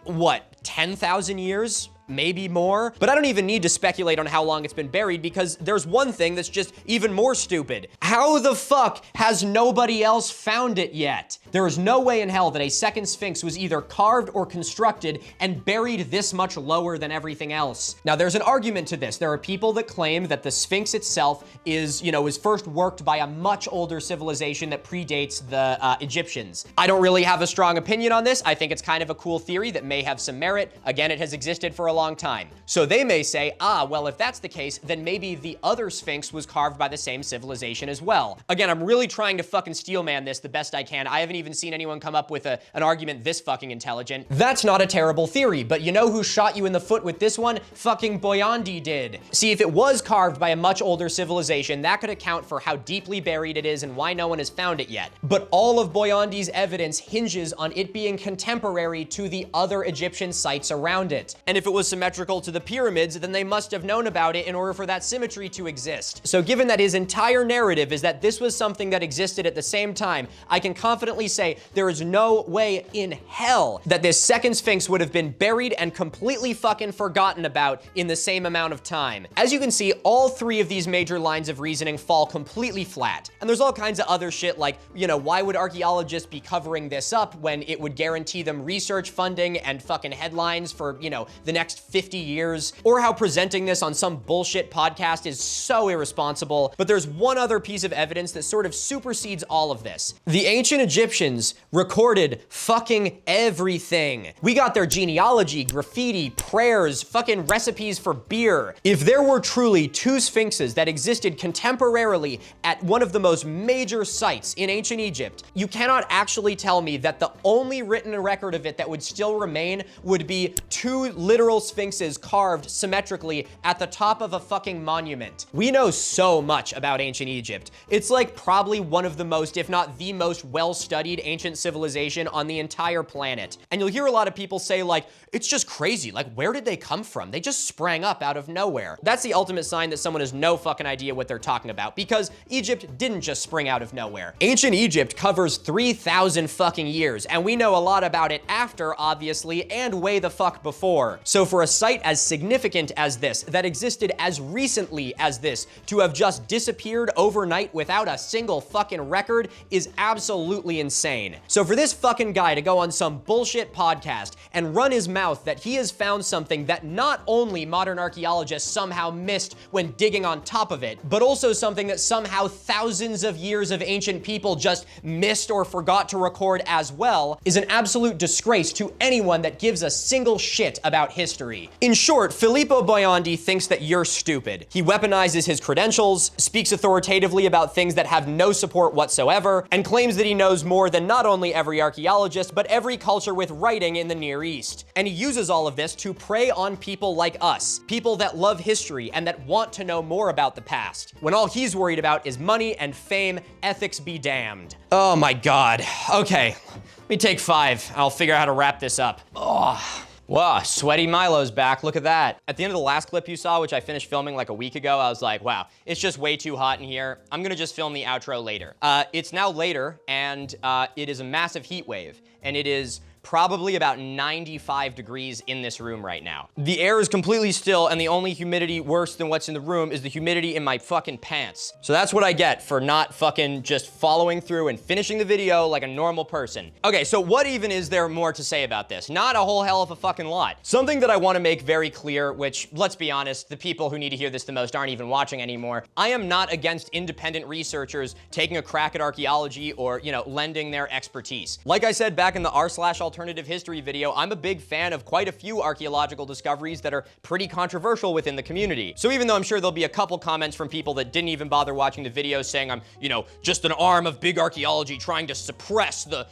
Speaker 1: what, 10,000 years? Maybe more, but I don't even need to speculate on how long it's been buried, because there's one thing that's just even more stupid. How the fuck has nobody else found it yet? There is no way in hell that a second Sphinx was either carved or constructed and buried this much lower than everything else. Now, there's an argument to this. There are people that claim that the Sphinx itself is, was first worked by a much older civilization that predates the Egyptians. I don't really have a strong opinion on this. I think it's kind of a cool theory that may have some merit. Again, it has existed for a long time. So they may say, well, if that's the case, then maybe the other Sphinx was carved by the same civilization as well. Again, I'm really trying to fucking steelman this the best I can. I haven't even seen anyone come up with an argument this fucking intelligent. That's not a terrible theory, but you know who shot you in the foot with this one? Fucking Boyandi did. See, if it was carved by a much older civilization, that could account for how deeply buried it is and why no one has found it yet. But all of Boyandi's evidence hinges on it being contemporary to the other Egyptian sites around it. And if it was symmetrical to the pyramids, then they must have known about it in order for that symmetry to exist. So given that his entire narrative is that this was something that existed at the same time, I can confidently say there is no way in hell that this second Sphinx would have been buried and completely fucking forgotten about in the same amount of time. As you can see, all three of these major lines of reasoning fall completely flat. And there's all kinds of other shit like, why would archaeologists be covering this up when it would guarantee them research funding and fucking headlines for, the next next 50 years, or how presenting this on some bullshit podcast is so irresponsible, but there's one other piece of evidence that sort of supersedes all of this. The ancient Egyptians recorded fucking everything. We got their genealogy, graffiti, prayers, fucking recipes for beer. If there were truly two sphinxes that existed contemporarily at one of the most major sites in ancient Egypt, you cannot actually tell me that the only written record of it that would still remain would be two literal sphinxes carved symmetrically at the top of a fucking monument. We know so much about ancient Egypt. It's like probably one of the most, if not the most well-studied ancient civilization on the entire planet. And you'll hear a lot of people say like, it's just crazy. Like, where did they come from? They just sprang up out of nowhere. That's the ultimate sign that someone has no fucking idea what they're talking about, because Egypt didn't just spring out of nowhere. Ancient Egypt covers 3,000 fucking years, and we know a lot about it after, obviously, and way the fuck before. So for a site as significant as this, that existed as recently as this, to have just disappeared overnight without a single fucking record is absolutely insane. So for this fucking guy to go on some bullshit podcast and run his mouth that he has found something that not only modern archaeologists somehow missed when digging on top of it, but also something that somehow thousands of years of ancient people just missed or forgot to record as well, is an absolute disgrace to anyone that gives a single shit about history. In short, Filippo Boiondi thinks that you're stupid. He weaponizes his credentials, speaks authoritatively about things that have no support whatsoever, and claims that he knows more than not only every archaeologist, but every culture with writing in the Near East. And he uses all of this to prey on people like us, people that love history and that want to know more about the past, when all he's worried about is money and fame. Ethics be damned. Oh my God. Okay, let me take 5. I'll figure out how to wrap this up. Oh. Wow, sweaty Milo's back, look at that. At the end of the last clip you saw, which I finished filming like a week ago, I was like, wow, it's just way too hot in here. I'm gonna just film the outro later. It's now later, and it is a massive heat wave, and it is probably about 95 degrees in this room right now. The air is completely still, and the only humidity worse than what's in the room is the humidity in my fucking pants. So that's what I get for not fucking just following through and finishing the video like a normal person. Okay, so what even is there more to say about this? Not a whole hell of a fucking lot. Something that I want to make very clear, which, let's be honest, the people who need to hear this the most aren't even watching anymore. I am not against independent researchers taking a crack at archaeology or, you know, lending their expertise. Like I said back in the r/alternative history video, I'm a big fan of quite a few archaeological discoveries that are pretty controversial within the community. So even though I'm sure there'll be a couple comments from people that didn't even bother watching the video saying I'm, you know, just an arm of big archaeology trying to suppress the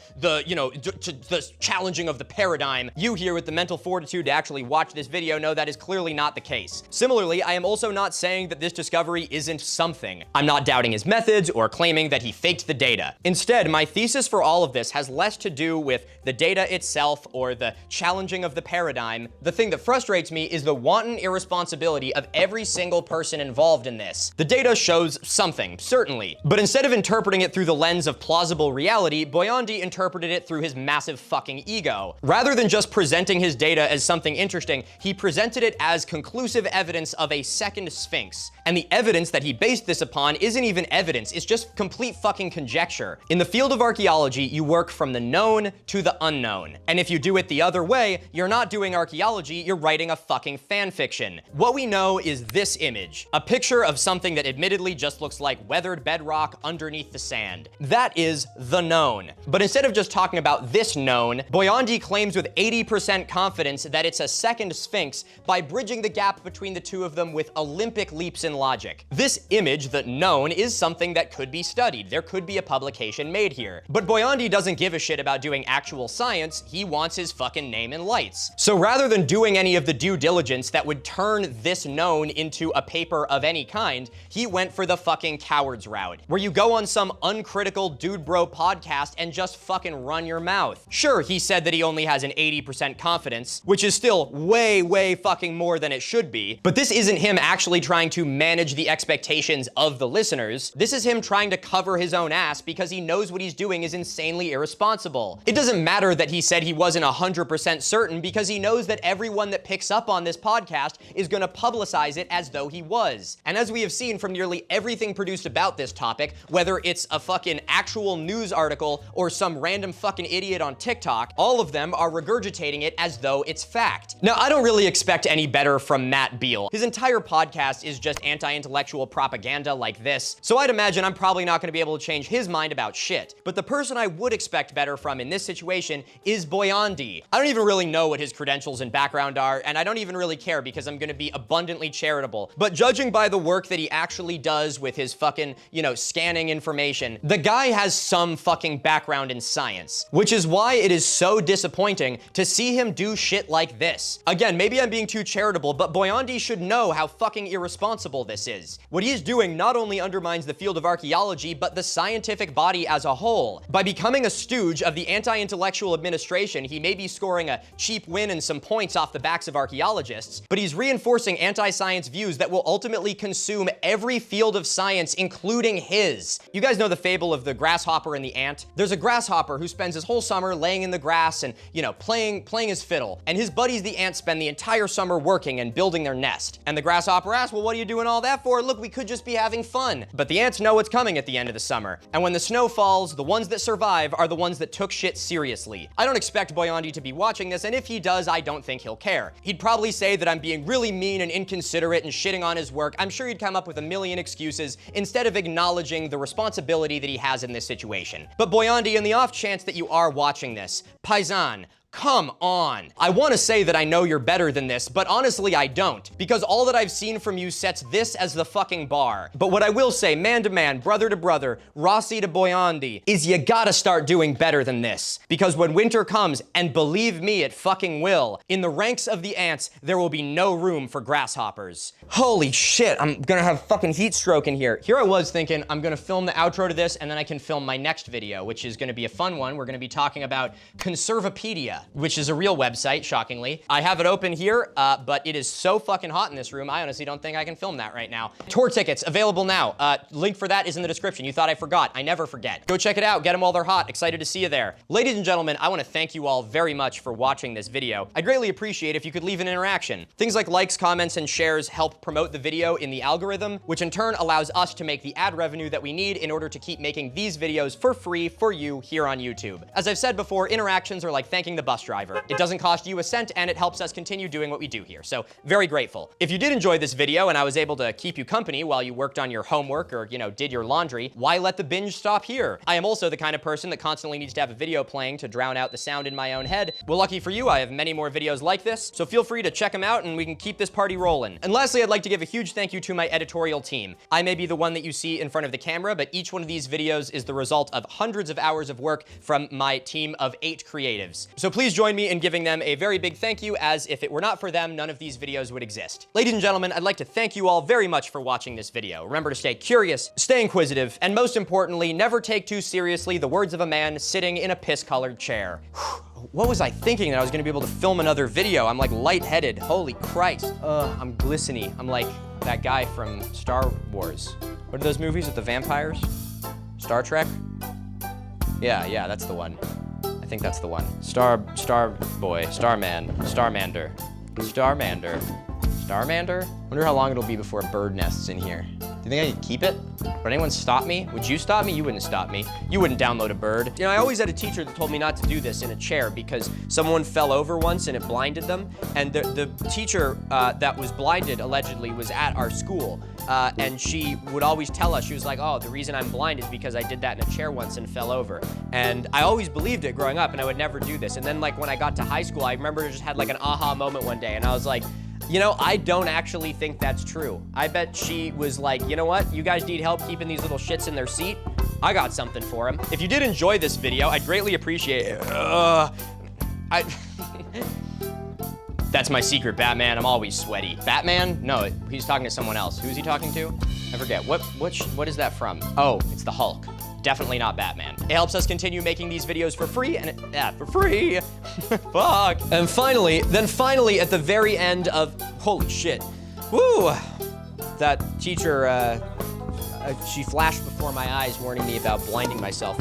Speaker 1: challenging of the paradigm, you here with the mental fortitude to actually watch this video know that is clearly not the case. Similarly, I am also not saying that this discovery isn't something. I'm not doubting his methods or claiming that he faked the data. Instead, my thesis for all of this has less to do with the data itself or the challenging of the paradigm. The thing that frustrates me is the wanton irresponsibility of every single person involved in this. The data shows something, certainly, but instead of interpreting it through the lens of plausible reality, Boiondi interpreted it through his massive fucking ego. Rather than just presenting his data as something interesting, he presented it as conclusive evidence of a second Sphinx. And the evidence that he based this upon isn't even evidence, it's just complete fucking conjecture. In the field of archaeology, you work from the known to the unknown. And if you do it the other way, you're not doing archaeology, you're writing a fucking fan fiction. What we know is this image, a picture of something that admittedly just looks like weathered bedrock underneath the sand. That is the known. But instead of just talking about this known, Boiondi claims with 80% confidence that it's a second Sphinx by bridging the gap between the two of them with Olympic leaps in logic. This image, the known, is something that could be studied. There could be a publication made here. But Boiondi doesn't give a shit about doing actual science, he wants his fucking name in lights. So rather than doing any of the due diligence that would turn this known into a paper of any kind, he went for the fucking coward's route, where you go on some uncritical dude bro podcast and just fucking run your mouth. Sure, he said that he only has an 80% confidence, which is still way fucking more than it should be, but this isn't him actually trying to manage the expectations of the listeners. This is him trying to cover his own ass because he knows what he's doing is insanely irresponsible. It doesn't matter that he he said he wasn't 100% certain because he knows that everyone that picks up on this podcast is gonna publicize it as though he was. And as we have seen from nearly everything produced about this topic, whether it's a fucking actual news article or some random fucking idiot on TikTok, all of them are regurgitating it as though it's fact. Now, I don't really expect any better from Matt Beal. His entire podcast is just anti-intellectual propaganda like this, so I'd imagine I'm probably not gonna be able to change his mind about shit. But the person I would expect better from in this situation is Boyandi. I don't even really know what his credentials and background are, and I don't even really care because I'm gonna be abundantly charitable. But judging by the work that he actually does with his fucking, scanning information, the guy has some fucking background in science, which is why it is so disappointing to see him do shit like this. Again, maybe I'm being too charitable, but Boyandi should know how fucking irresponsible this is. What he is doing not only undermines the field of archaeology, but the scientific body as a whole. By becoming a stooge of the anti-intellectual administration, he may be scoring a cheap win and some points off the backs of archaeologists, but he's reinforcing anti-science views that will ultimately consume every field of science, including his. You guys know the fable of the grasshopper and the ant? There's a grasshopper who spends his whole summer laying in the grass and, playing his fiddle, and his buddies the ants spend the entire summer working and building their nest. And the grasshopper asks, well, what are you doing all that for? Look, we could just be having fun. But the ants know what's coming at the end of the summer. And when the snow falls, the ones that survive are the ones that took shit seriously. I don't expect Boyandi to be watching this, and if he does, I don't think he'll care. He'd probably say that I'm being really mean and inconsiderate and shitting on his work. I'm sure he'd come up with a million excuses instead of acknowledging the responsibility that he has in this situation. But Boyandi, in the off chance that you are watching this, Paisan, come on. I want to say that I know you're better than this, but honestly I don't, because all that I've seen from you sets this as the fucking bar. But what I will say, man to man, brother to brother, Rossi to Boyandi, is you gotta start doing better than this. Because when winter comes, and believe me, it fucking will, in the ranks of the ants, there will be no room for grasshoppers. Holy shit, I'm gonna have fucking heat stroke in here. Here I was thinking, I'm gonna film the outro to this, and then I can film my next video, which is gonna be a fun one. We're gonna be talking about Conservapedia, which is a real website, shockingly. I have it open here, but it is so fucking hot in this room, I honestly don't think I can film that right now. Tour tickets, available now. Link for that is in the description. You thought I forgot. I never forget. Go check it out, get them while they're hot. Excited to see you there. Ladies and gentlemen, I wanna thank you all very much for watching this video. I'd greatly appreciate if you could leave an interaction. Things like likes, comments, and shares help promote the video in the algorithm, which in turn allows us to make the ad revenue that we need in order to keep making these videos for free for you here on YouTube. As I've said before, interactions are like thanking the bus driver. It doesn't cost you a cent, and it helps us continue doing what we do here, so very grateful. If you did enjoy this video and I was able to keep you company while you worked on your homework or, did your laundry, why let the binge stop here? I am also the kind of person that constantly needs to have a video playing to drown out the sound in my own head. Well, lucky for you, I have many more videos like this, so feel free to check them out and we can keep this party rolling. And lastly, I'd like to give a huge thank you to my editorial team. I may be the one that you see in front of the camera, but each one of these videos is the result of hundreds of hours of work from my team of 8 creatives. So please join me in giving them a very big thank you, as if it were not for them, none of these videos would exist. Ladies and gentlemen, I'd like to thank you all very much for watching this video. Remember to stay curious, stay inquisitive, and most importantly, never take too seriously the words of a man sitting in a piss-colored chair. What was I thinking that I was gonna be able to film another video? I'm like lightheaded, holy Christ. I'm glistening. I'm like that guy from Star Wars. What are those movies with the vampires? Star Trek? Yeah, that's the one. I think that's the one. Starman. Wonder how long it'll be before a bird nests in here. Do you think I could keep it? Would anyone stop me? Would you stop me? You wouldn't stop me. You wouldn't download a bird. I always had a teacher that told me not to do this in a chair because someone fell over once and it blinded them. And the teacher that was blinded, allegedly, was at our school. And she would always tell us, she was like, oh, the reason I'm blind is because I did that in a chair once and fell over. And I always believed it growing up, and I would never do this. And then, when I got to high school, I remember I just had an aha moment one day, and I was like, I don't actually think that's true. I bet she was like, you know what? You guys need help keeping these little shits in their seat? I got something for them. If you did enjoy this video, I'd greatly appreciate it. That's my secret, Batman. I'm always sweaty. Batman? No, he's talking to someone else. Who's he talking to? I forget. What is that from? Oh, it's the Hulk. Definitely not Batman. It helps us continue making these videos for free, and for free. Fuck. And finally, at the very end of, holy shit. Woo! That teacher, she flashed before my eyes warning me about blinding myself.